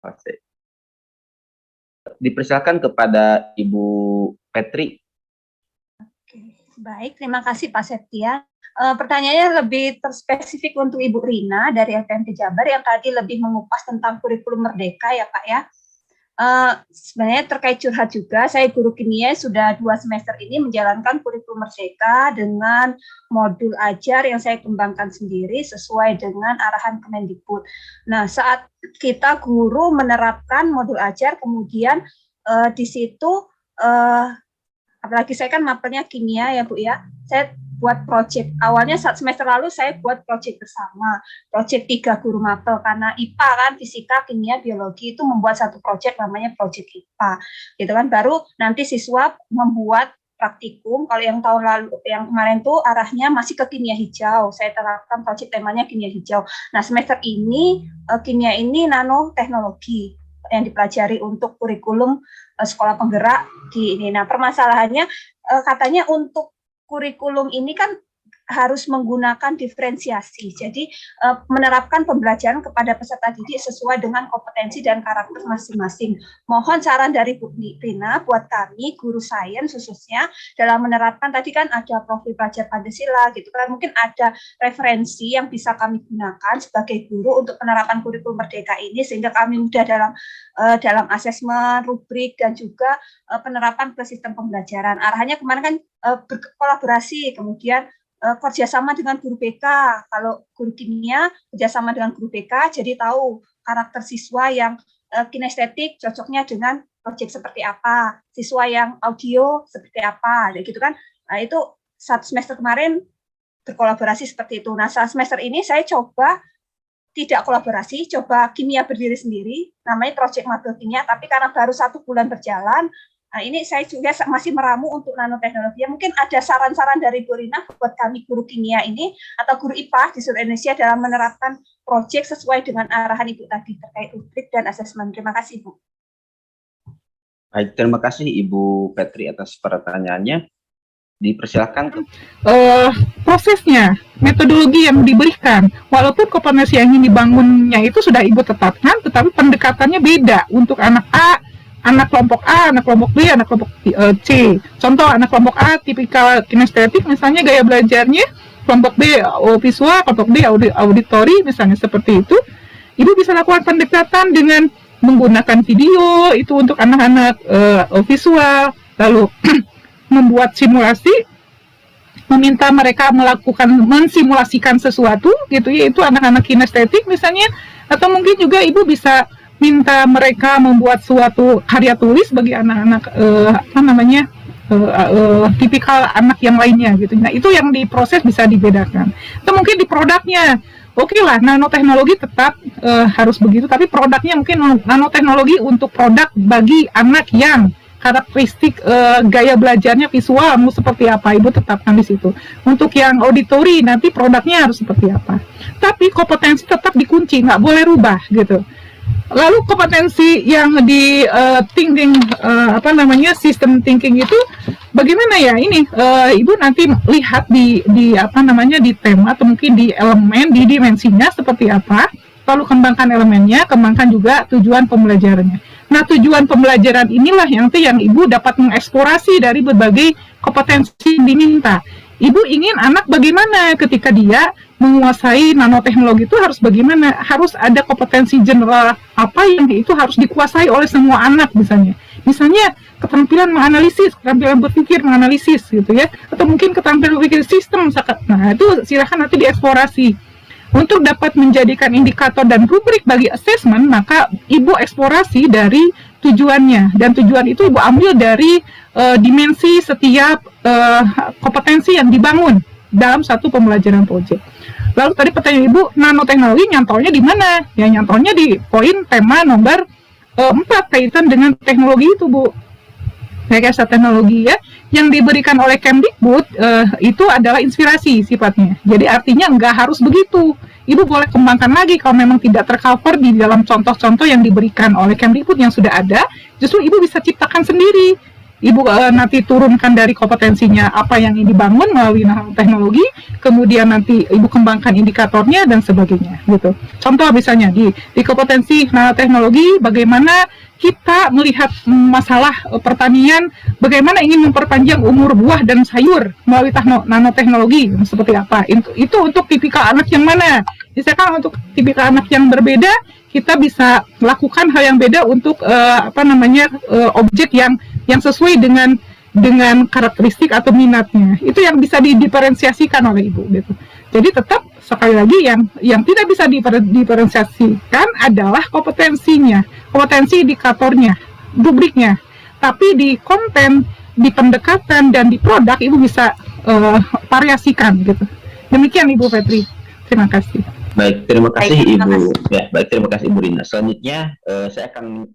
Oke. Dipersilakan kepada Ibu Petri. Oke, baik, terima kasih Pak Septia. Pertanyaannya lebih terspesifik untuk Ibu Rina dari FMT Jabar yang tadi lebih mengupas tentang kurikulum merdeka ya Pak ya. Sebenarnya terkait curhat juga, saya guru kimia sudah 2 semester ini menjalankan kurikulum merdeka dengan modul ajar yang saya kembangkan sendiri sesuai dengan arahan Kemendikbud. Nah, saat kita guru menerapkan modul ajar, kemudian di situ apalagi saya kan mapelnya kimia ya Bu ya, saya buat project. Awalnya saat semester lalu saya buat project bersama, project 3 guru mapel, karena IPA kan, fisika, kimia, biologi itu membuat satu project namanya project IPA, gitu kan. Baru nanti siswa membuat praktikum. Kalau yang tahun lalu, yang kemarin tuh arahnya masih ke kimia hijau, saya terapkan project temanya kimia hijau. Nah, semester ini kimia ini nanoteknologi yang dipelajari untuk kurikulum sekolah penggerak di ini. Nah, permasalahannya katanya untuk kurikulum ini kan harus menggunakan diferensiasi. Jadi menerapkan pembelajaran kepada peserta didik sesuai dengan kompetensi dan karakter masing-masing. Mohon saran dari Bu Rina buat kami guru sains khususnya dalam menerapkan, tadi kan ada profil pelajar Pancasila gitu kan, mungkin ada referensi yang bisa kami gunakan sebagai guru untuk penerapan kurikulum merdeka ini sehingga kami mudah dalam asesmen, rubrik dan juga penerapan ke sistem pembelajaran. Arahannya kemarin kan berkolaborasi, kemudian kerjasama dengan guru BK. Kalau guru kimia kerjasama dengan guru BK, jadi tahu karakter siswa yang kinestetik cocoknya dengan proyek seperti apa, siswa yang audio seperti apa, gitu kan. Nah, itu satu semester kemarin berkolaborasi seperti itu. Nah, saat semester ini saya coba tidak kolaborasi, coba kimia berdiri sendiri, namanya proyek mapel kimia, tapi karena baru 1 bulan berjalan, nah, ini saya juga masih meramu untuk nanoteknologi. Mungkin ada saran-saran dari Bu Rina buat kami guru kimia ini atau guru IPA di seluruh Indonesia dalam menerapkan proyek sesuai dengan arahan Ibu tadi terkait rubrik dan asesmen. Terima kasih, Bu. Baik, terima kasih Ibu Petri atas pertanyaannya. Dipersilakan. Prosesnya, metodologi yang diberikan, walaupun kompetensi yang ingin dibangunnya itu sudah Ibu tetapkan, tetapi pendekatannya beda untuk anak A, anak kelompok A, anak kelompok B, anak kelompok C. Contoh, anak kelompok A tipikal kinestetik, misalnya gaya belajarnya, kelompok B visual, kelompok D auditori, misalnya seperti itu. Ibu bisa lakukan pendekatan dengan menggunakan video, itu untuk anak-anak visual, lalu membuat simulasi, meminta mereka mensimulasikan sesuatu, gitu ya, itu anak-anak kinestetik misalnya, atau mungkin juga Ibu bisa minta mereka membuat suatu karya tulis bagi anak-anak tipikal anak yang lainnya gitu. Nah, itu yang diproses bisa dibedakan. Atau mungkin di produknya, oke lah, nanoteknologi tetap harus begitu, tapi produknya mungkin nanoteknologi untuk produk bagi anak yang karakteristik gaya belajarnya visual mau seperti apa, Ibu tetapkan di situ. Untuk yang auditori nanti produknya harus seperti apa. Tapi kompetensi tetap dikunci, nggak boleh rubah gitu. Lalu kompetensi yang di sistem thinking itu bagaimana ya ini Ibu nanti lihat di tema atau mungkin di elemen, di dimensinya seperti apa, lalu kembangkan elemennya, kembangkan juga tujuan pembelajarannya. Nah, tujuan pembelajaran inilah yang Ibu dapat mengeksplorasi dari berbagai kompetensi yang diminta. Ibu ingin anak bagaimana ketika dia menguasai nanoteknologi itu harus bagaimana, harus ada kompetensi general apa yang itu harus dikuasai oleh semua anak misalnya keterampilan menganalisis, keterampilan berpikir menganalisis gitu ya, atau mungkin keterampilan berpikir sistem. Nah, itu silakan nanti dieksplorasi. Untuk dapat menjadikan indikator dan rubrik bagi assessment, maka Ibu eksplorasi dari tujuannya, dan tujuan itu Ibu ambil dari dimensi setiap kompetensi yang dibangun dalam satu pembelajaran proyek. Lalu tadi pertanyaan Ibu, nanoteknologi nyantolnya di mana? Ya, nyantolnya di poin tema nomor 4 kaitan dengan teknologi itu, Bu. Rekayasa teknologi ya, yang diberikan oleh Kemdikbud itu adalah inspirasi sifatnya. Jadi artinya nggak harus begitu. Ibu boleh kembangkan lagi kalau memang tidak tercover di dalam contoh-contoh yang diberikan oleh Kemdikbud yang sudah ada. Justru Ibu bisa ciptakan sendiri. Ibu nanti turunkan dari kompetensinya apa yang ingin dibangun melalui nanoteknologi, kemudian nanti Ibu kembangkan indikatornya dan sebagainya gitu. Contoh misalnya di kompetensi nanoteknologi, bagaimana kita melihat masalah pertanian, bagaimana ingin memperpanjang umur buah dan sayur melalui nanoteknologi seperti apa. Itu untuk tipikal anak yang mana? Misalkan untuk tipikal anak yang berbeda, kita bisa melakukan hal yang beda untuk objek yang sesuai dengan karakteristik atau minatnya. Itu yang bisa didiferensiasikan oleh Ibu gitu. Jadi tetap sekali lagi yang tidak bisa diferensiasikan adalah kompetensinya, kompetensi indikatornya, rubriknya. Tapi di konten, di pendekatan dan di produk Ibu bisa variasikan gitu. Demikian Ibu Fetri. Terima kasih. Baik, terima kasih Baik, terima Ibu. kasih. Ya, baik, terima kasih Ibu Rina. Selanjutnya saya akan